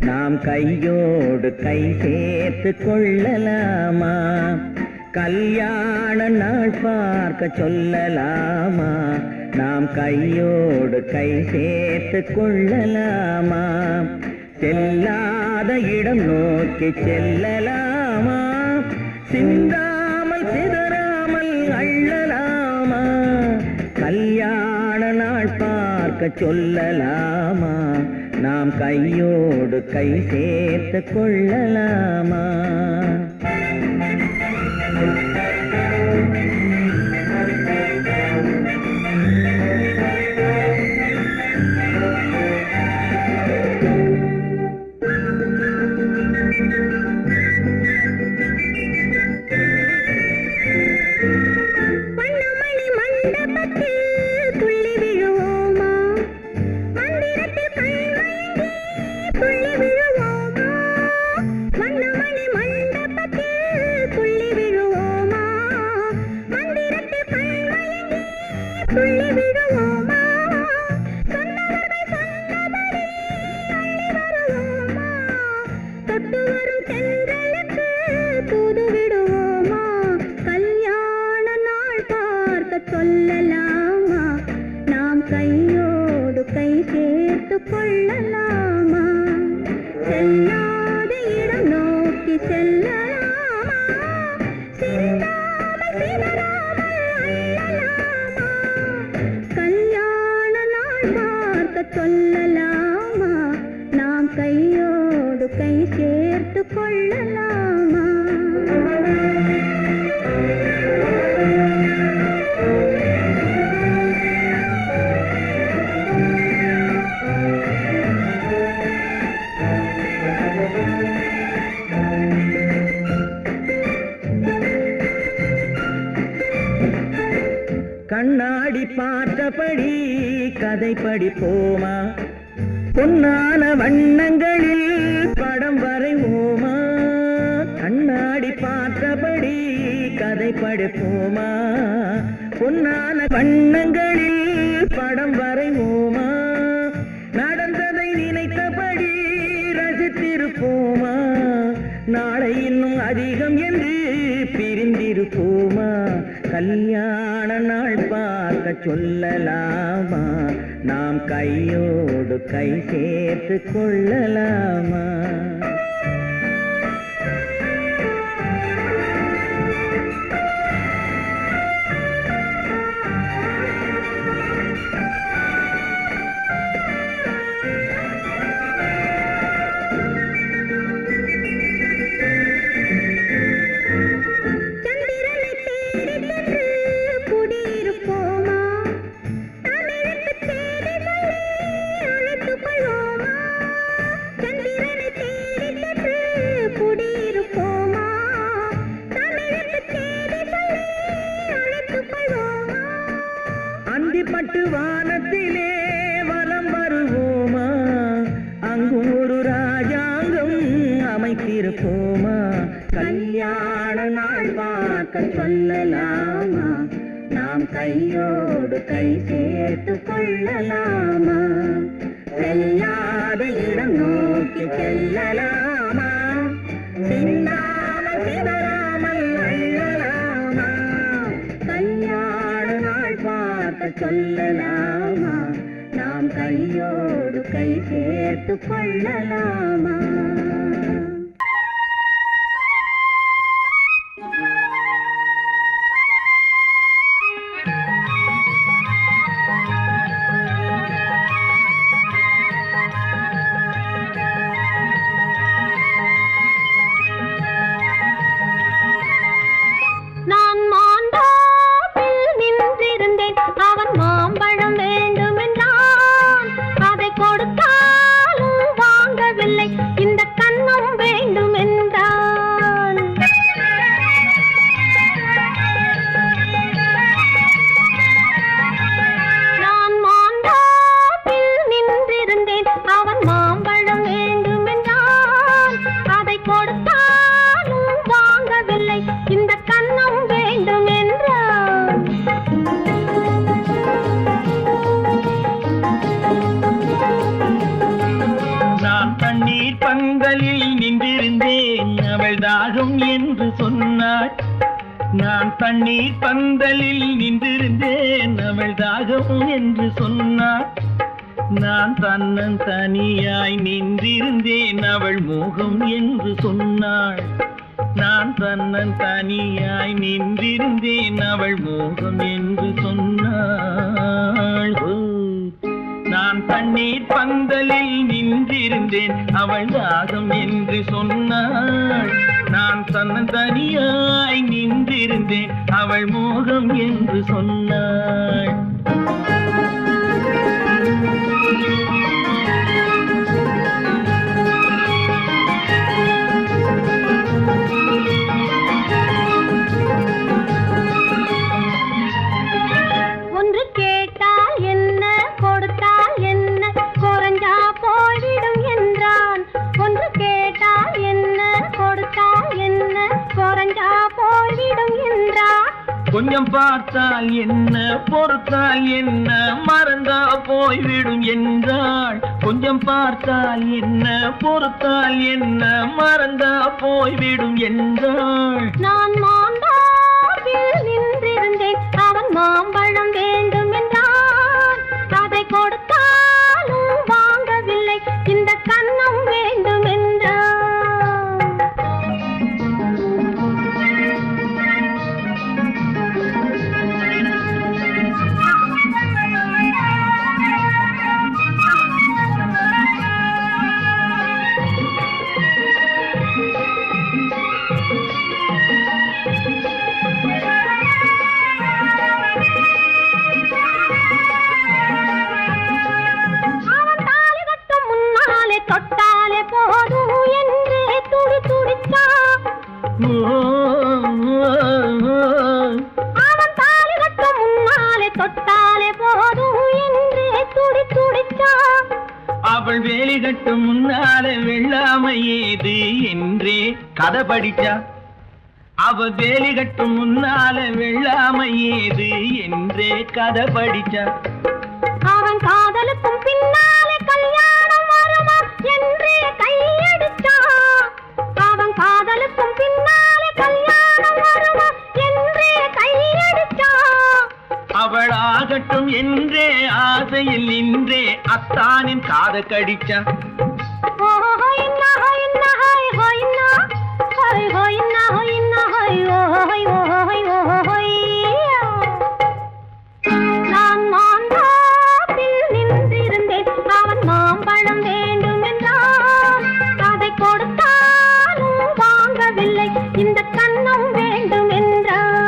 நாம் கையோடு கை சேர்த்து கொள்ளலாமா கல்யாண நாள் பார்க்க சொல்லலாமா நாம் கையோடு கை சேர்த்து கொள்ளலாமா செல்லாத இடம் நோக்கி செல்லலாமா சிந்தாமல் சிதறாமல் அள்ளலாமா கல்யாண நாள் பார்க்க சொல்லலாமா நாம் கையோடு கை சேர்த்து கொள்ளலாமா சொல்லலாமா நாம் கையோடு கை சேர்த்து கொள்ளலாமா செல்லாத இடம் நோக்கி செல்லலாமா சிந்தாமல் சிதறாமல் அள்ளலாமா கல்யாண நாள் பார்க்க சொல்லலாமா நாம் கையோடு கை சேர்த்து கொள்ளலாமா கண்ணாடி பார்த்தபடி கதை படிப்போமா பொன்னான வண்ணங்களில் படம் வரைவோமா கண்ணாடி பார்த்தபடி கதை படிப்போமா பொன்னான வண்ணங்களில் படம் வரைவோமா நடந்ததை நினைத்தபடி ரசித்திருப்போமா நாளை இன்னும் அதிகம் என்று பிரிந்திருப்போமா கல்யாண நாள் பார்க்க சொல்லலாமா நாம் கையோடு கை சேர்த்து கொள்ளலாமா பட்டு வானத்திலே வலம் வருவோமா அங்கு ஒரு ராஜாங்கம் அமைத்திருப்போமா கல்யாண நாள் பார்க்க சொல்லலாமா நாம் கையோடு கை சேர்த்து கொள்ளலாமா செல்லாத இடம் நோக்கி செல்லலாமா சிந்தாமல் சிதறாமல் அள்ளலாமா கல்யாண நாள் பார்க்க சொல்லலாமா நாம் கையோடு கை சேர்த்து கொள்ளலாமா நான் தண்ணீர் பந்தலில் நின்றிருந்தேன் அவள் தாகம் என்று சொன்னாள். நான் தன்னன் தனியாய் நின்றிருந்தேன் அவள் மோகம் என்று சொன்னாள். நான் தன்னன் தனியாய் நின்றிருந்தேன் அவள் மோகம் என்று சொன்னாள். நான் தண்ணீர் பந்தலில் நின்றிருந்தேன் அவள் தாகம் என்று சொன்னாள். நான் தன்னன் தனியாய் நின்றிருந்தேன் அவள் மோகம் என்று சொன்னாள். ஒன்று கேட்டால் என்ன கொடுத்தால் என்ன குறைஞ்சா போய்விடும் என்றான். ஒன்று கேட்டால் என்ன கொடுத்தால் என்ன குறைஞ்சா போய்விடும் என்றான். கொஞ்சம் பார்த்தால் என்ன பொறுத்தால் என்ன மறந்தா போய்விடும் என்றாள். கொஞ்சம் பார்த்தால் என்ன பொறுத்தால் என்ன மறந்தா போய்விடும் என்றாள். நான் மாந்தாவில் நின்றிருந்தேன் அவன் மாம்பழம் வேண்டும் என்றான். அதை கொடுத்தாலும் வாங்கவில்லை இந்த கன்னம் வேண்டும் என்றான். தொட்டாலே போதும் என்றே துடி துடித்தான். அவன் தாலி கட்டும் முன்னாலே தொட்டாலே போதும் என்றே துடி துடித்தான். அவள் வேலி கட்டும் முன்னாலே வெள்ளாமை ஏது என்றே கதை படிச்சா. அவள் வேலி கட்டும் முன்னாலே வெள்ளாமை ஏது என்றே கதை படிச்சா. அவன் காதலுக்கும் பின்னாலே கல்யாணம் வருமா என்றே கையடிச்சான். அவன் காதலுக்கும் பின்னாலே கல்யாணம் வருமா என்றே கையடிச்சான். அவள் ஆகட்டும் என்றே ஆசையில் நின்றே அத்தானின் காத கடிச்சா. நான் மாந்தாப்பில் நின்றிருந்தேன் அவன் மாம்பழம் வேண்டும் என்றான். அதை கொடுத்தாலும் வாங்கவில்லை இந்த கன்னம் வேண்டும் என்றான்.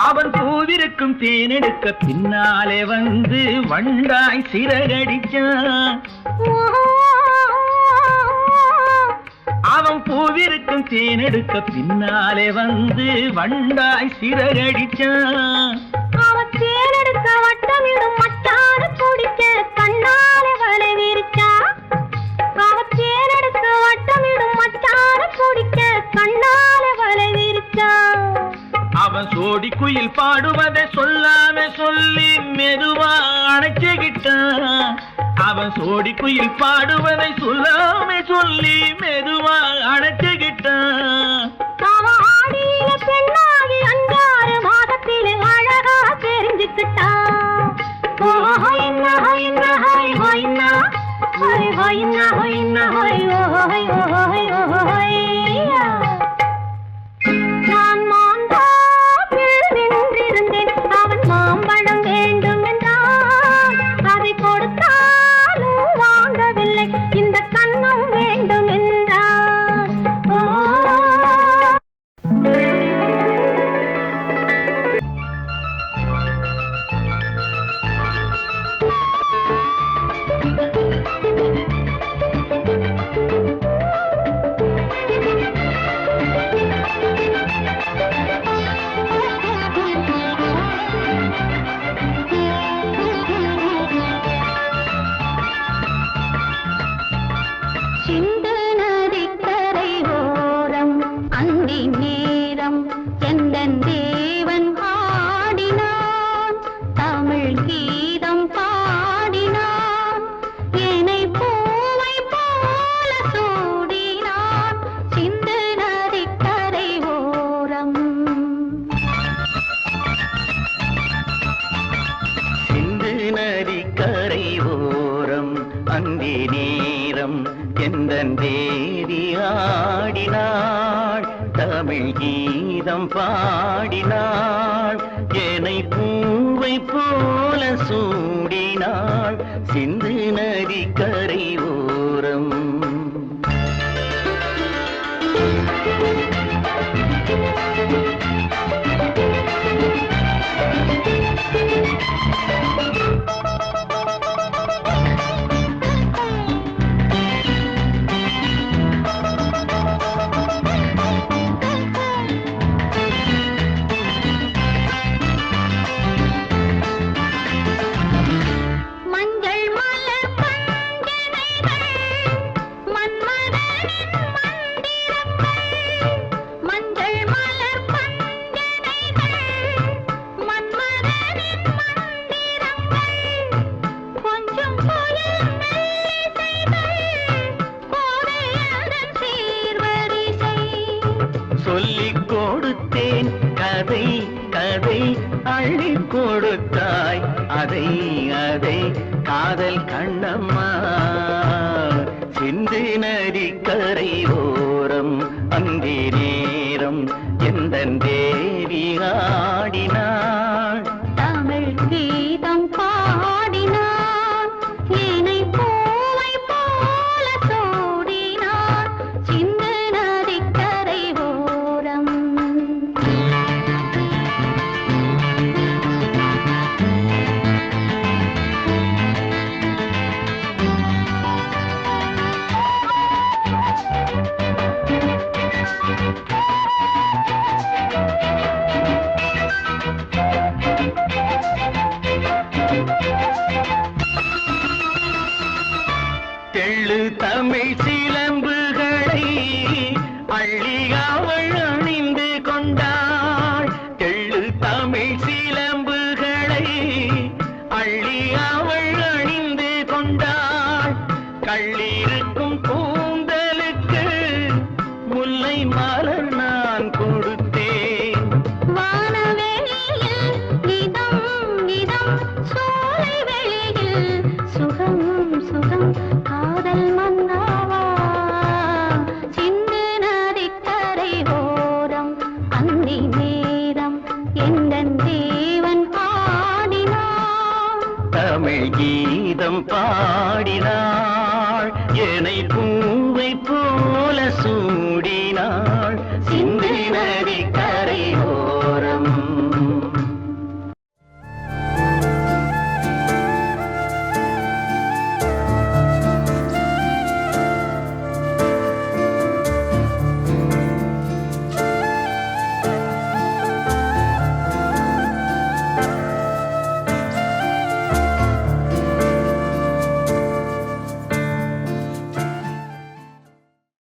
அவன் பூவிருக்கும் தேனெடுக்க பின்னாலே வந்து வண்டாய் சிறகடிச்சான். அவன் பூவிருக்கும் தேனெடுக்க பின்னாலே வந்து வண்டாய் சிறகடிச்சான். அவன் தேனெடுக்க வட்டமிடும் மச்சான குடிக்க கண்ணாலே வலை விரிச்சா. அவன் தேனெடுக்க வட்டமிடும் மச்சான குடிக்க கண்ணாலே வலை விரிச்சா. அவன் சோடி குயில் பாடுவதை சொல்லாம சொல்லி மெதுவா அணைச்சுக்கிட்டான். அவன் சோடி குயில் பாடுவதை சொல்லாம சொல்லி மெதுவா அணைச்சுக்கிட்டான். அவன் ஆடியில பெண்ணாகி 5-6 மாதத்திலே அழகா தெரிஞ்சுக்கிட்டான். நான் மாந்தாப்பில் நின்றிருந்தேன் அவன் மாம்பழம் வேண்டும் என்றான். அதை கொடுத்தாலும் வாங்கவில்லை இந்த கன்னம் வேண்டும் என்றான். அந்தி நேரம் எந்தன் தேவி ஆடினாள் தமிழ் கீதம் பாடினாள் என்னை பூவை போல சூடினாள் சிந்து நதி கரை ஓரம் சொல்லிக் கொடுத்தேன் கதை கதை அள்ளி கொடுத்தாய் அதை அதை காதல் கண்ணம்மா சிந்து நதி கரை ஓரம் அந்தி நேரம் எந்தன் தேவி ஆடினாள் தமிழ் கீதம் பாடினான் என்னை பூவை போல சூடினான் சிந்து நதிக்கரை ஓரம் தெள்ளு தமிழ் சிலம்புகளை அள்ளி அவள் அணிந்து கொண்டாள் தெள்ளு தமிழ் சிலம்புகளை அள்ளி அவள் அணிந்து கொண்டாள் கள்ளிருக்கும் கூந்தலுக்கு முல்லை மலர் நான் கொடுத்தேன் வானவெளியில் இதம் இதம் சோலை வெளியில் சுகம் சுகம் காதல் மன்னாவா சிந்து நதிக்கரை ஓரம் அந்தி நேரம் எந்தன் தேவன் பாடினான் தமிழ் கீதம் பாடினாள் என்னை பூவை போல சூடினாள் சிந்து நதி